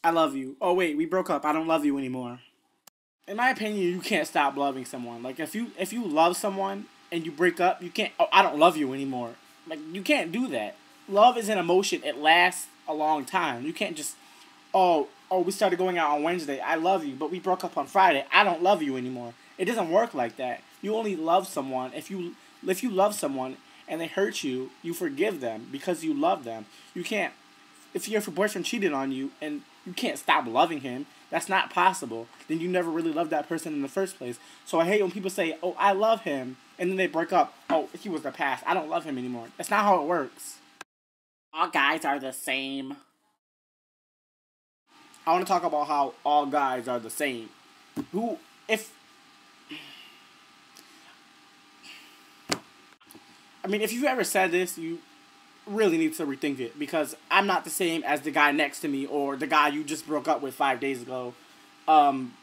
I love you. Oh wait, we broke up. I don't love you anymore. In my opinion, you can't stop loving someone. Like if you love someone and you break up, you can't. Oh, I don't love you anymore. Like you can't do that. Love is an emotion. It lasts a long time. You can't just we started going out on Wednesday. I love you, but we broke up on Friday. I don't love you anymore. It doesn't work like that. You only love someone if you love someone and they hurt you, you forgive them because you love them. You can't if your boyfriend cheated on you and you can't stop loving him, that's not possible. Then you never really loved that person in the first place. So I hate when people say, "Oh, I love him," and then they break up. "Oh, he was the past. I don't love him anymore." That's not how it works. All guys are the same. I want to talk about how all guys are the same. Who, if I mean, if you've ever said this, you really need to rethink it because I'm not the same as the guy next to me or the guy you just broke up with 5 days ago. Um,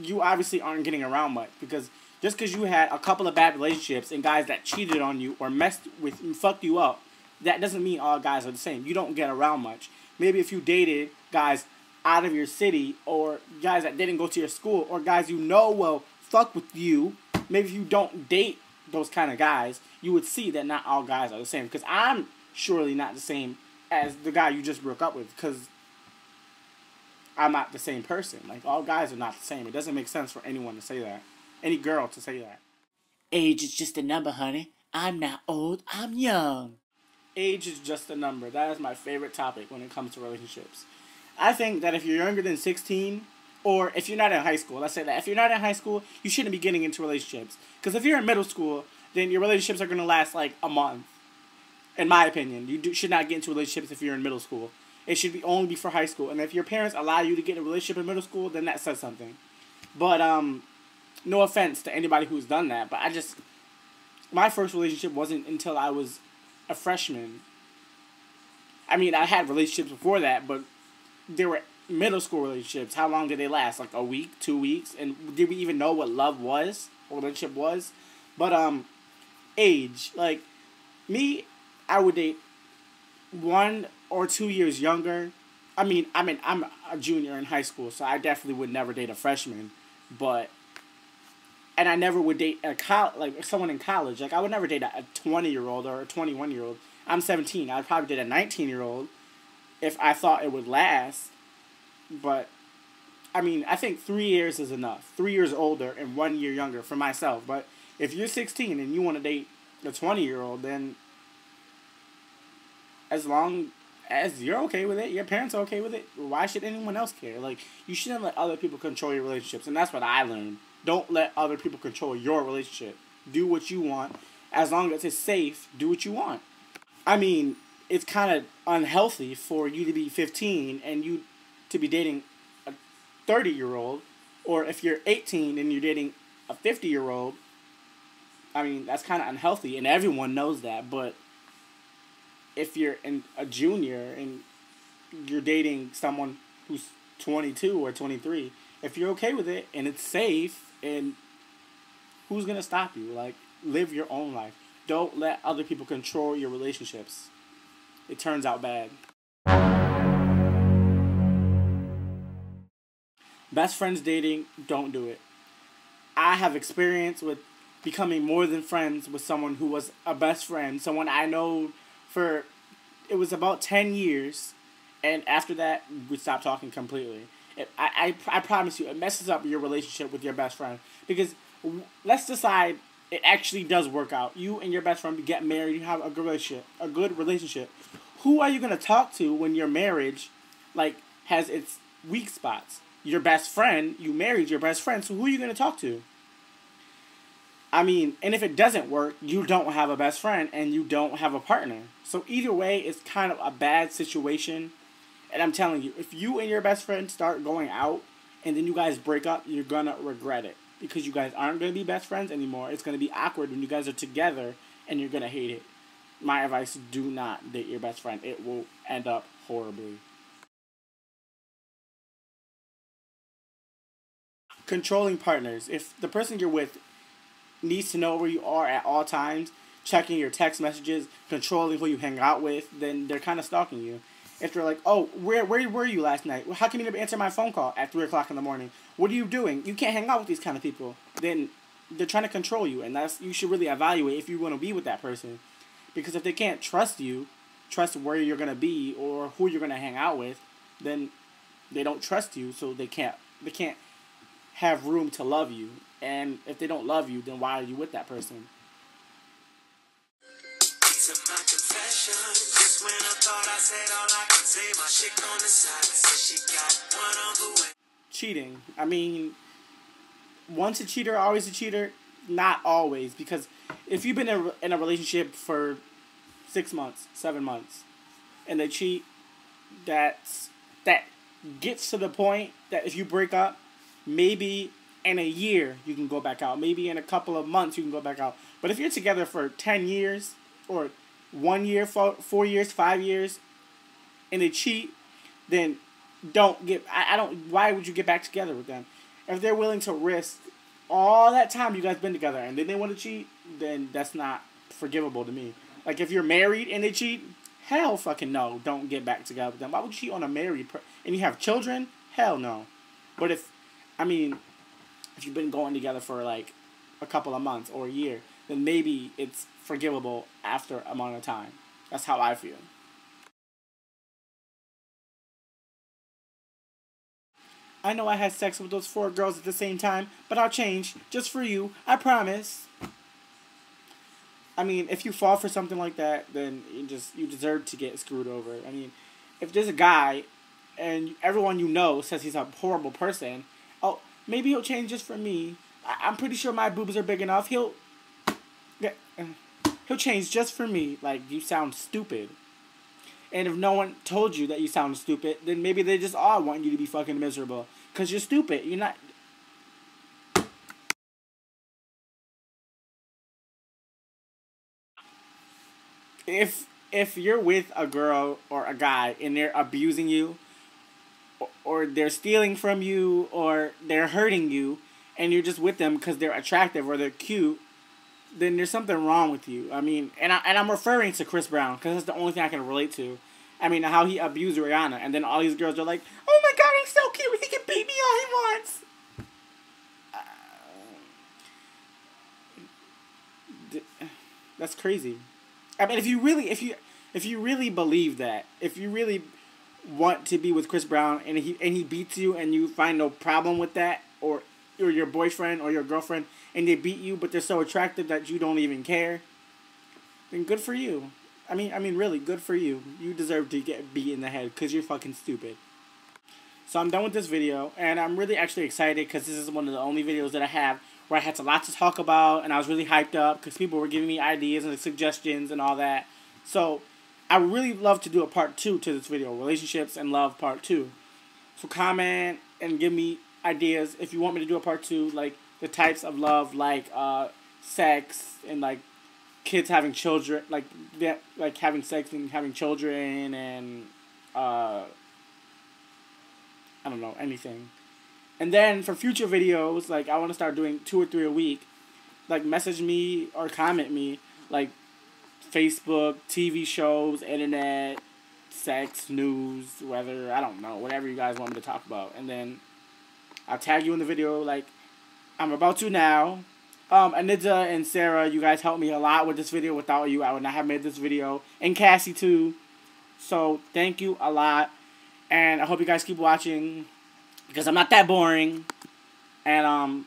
you obviously aren't getting around much because just because you had a couple of bad relationships and guys that cheated on you or messed with and fucked you up, that doesn't mean all guys are the same. You don't get around much. Maybe if you dated guys out of your city or guys that didn't go to your school or guys you know will fuck with you, maybe if you don't date those kind of guys, you would see that not all guys are the same. Because I'm surely not the same as the guy you just broke up with because I'm not the same person. Like, all guys are not the same. It doesn't make sense for anyone to say that. Any girl to say that. Age is just a number, honey. I'm not old, I'm young. Age is just a number. That is my favorite topic when it comes to relationships. I think that if you're younger than 16, or if you're not in high school, let's say that. If you're not in high school, you shouldn't be getting into relationships. Because if you're in middle school, then your relationships are going to last like a month. In my opinion, should not get into relationships if you're in middle school. It should only be for high school. And if your parents allow you to get in a relationship in middle school, then that says something. But no offense to anybody who's done that, but my first relationship wasn't until I was a freshman. I mean, I had relationships before that, but they were middle school relationships. How long did they last? Like a week, 2 weeks? And did we even know what love was? Or relationship was? But age, like me, I would date 1 or 2 years younger. I'm a junior in high school, so I definitely would never date a freshman. And I never would date someone in college. Like, I would never date a 20-year-old or a 21-year-old. I'm 17. I'd probably date a 19-year-old if I thought it would last. But, I think 3 years is enough. 3 years older and 1 year younger for myself. But if you're 16 and you want to date a 20-year-old, then as long as you're okay with it, your parents are okay with it, why should anyone else care? Like, you shouldn't let other people control your relationships. And that's what I learned. Don't let other people control your relationship. Do what you want. As long as it's safe, do what you want. It's kind of unhealthy for you to be 15 and you to be dating a 30-year-old. Or if you're 18 and you're dating a 50-year-old, that's kind of unhealthy. And everyone knows that. But if you're a junior and you're dating someone who's 22 or 23, if you're okay with it and it's safe, and who's going to stop you? Like, live your own life. Don't let other people control your relationships. It turns out bad. Best friends dating, don't do it. I have experience with becoming more than friends with someone who was a best friend, someone I know it was about 10 years, and after that, we stopped talking completely. I promise you, it messes up your relationship with your best friend. Because let's decide it actually does work out. You and your best friend get married, you have a good relationship. Who are you going to talk to when your marriage, has its weak spots? Your best friend, you married your best friend, so who are you going to talk to? And if it doesn't work, you don't have a best friend and you don't have a partner. So either way, it's kind of a bad situation. And I'm telling you, if you and your best friend start going out and then you guys break up, you're going to regret it. Because you guys aren't going to be best friends anymore. It's going to be awkward when you guys are together and you're going to hate it. My advice, do not date your best friend. It will end up horribly. Controlling partners. If the person you're with needs to know where you are at all times, checking your text messages, controlling who you hang out with, then they're kind of stalking you. If they're like, oh, where were you last night? How come you never answer my phone call at 3 o'clock in the morning? What are you doing? You can't hang out with these kind of people. Then they're trying to control you, and you should really evaluate if you want to be with that person. Because if they can't trust you, trust where you're going to be or who you're going to hang out with, then they don't trust you, so they can't have room to love you. And if they don't love you, then why are you with that person? Cheating. I mean, once a cheater, always a cheater. Not always, because if you've been in a relationship for 6 months, 7 months, and they cheat, that gets to the point that if you break up, maybe in a year you can go back out. Maybe in a couple of months you can go back out. But if you're together for 10 years or 1 year, 4 years, 5 years, and they cheat, then why would you get back together with them? If they're willing to risk all that time you guys been together and then they want to cheat, then that's not forgivable to me. Like, if you're married and they cheat, hell fucking no, don't get back together with them. Why would you cheat on a married person? And you have children? Hell no. But if you've been going together for like a couple of months or a year, then maybe it's forgivable after a amount of time. That's how I feel. I know I had sex with those 4 girls at the same time, but I'll change just for you. I promise. I mean, if you fall for something like that, then you deserve to get screwed over. I mean, if there's a guy and everyone you know says he's a horrible person, oh, maybe he'll change just for me. I'm pretty sure my boobs are big enough. He'll change just for me. Like, you sound stupid. And if no one told you that you sound stupid, then maybe they just all want you to be fucking miserable. Because you're stupid. You're not... If you're with a girl or a guy and they're abusing you, or they're stealing from you, or they're hurting you, and you're just with them because they're attractive or they're cute, then there's something wrong with you. I mean, and I'm referring to Chris Brown because that's the only thing I can relate to. I mean, how he abused Rihanna, and then all these girls are like, "Oh my God, he's so cute. He can beat me all he wants." That's crazy. I mean, if you really believe that, if you really want to be with Chris Brown and he beats you and you find no problem with that, or your boyfriend or your girlfriend and they beat you, but they're so attractive that you don't even care, then good for you. I mean, really, good for you. You deserve to get beat in the head because you're fucking stupid. So I'm done with this video, and I'm really actually excited because this is one of the only videos that I have where I had a lot to talk about, and I was really hyped up because people were giving me ideas and suggestions and all that. So I would really love to do a part 2 to this video, relationships and love part 2. So comment and give me ideas if you want me to do a part 2, like the types of love, like sex and like kids having children, like having sex and having children, and I don't know, anything. And then for future videos, like I want to start doing 2 or 3 a week. Like message me or comment me, like Facebook, TV shows, internet, sex, news, weather, I don't know, whatever you guys want me to talk about. And then I'll tag you in the video like I'm about to now. Anita and Sarah, you guys helped me a lot with this video. Without you, I would not have made this video. And Cassie too. So thank you a lot. And I hope you guys keep watching because I'm not that boring. And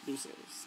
deuces.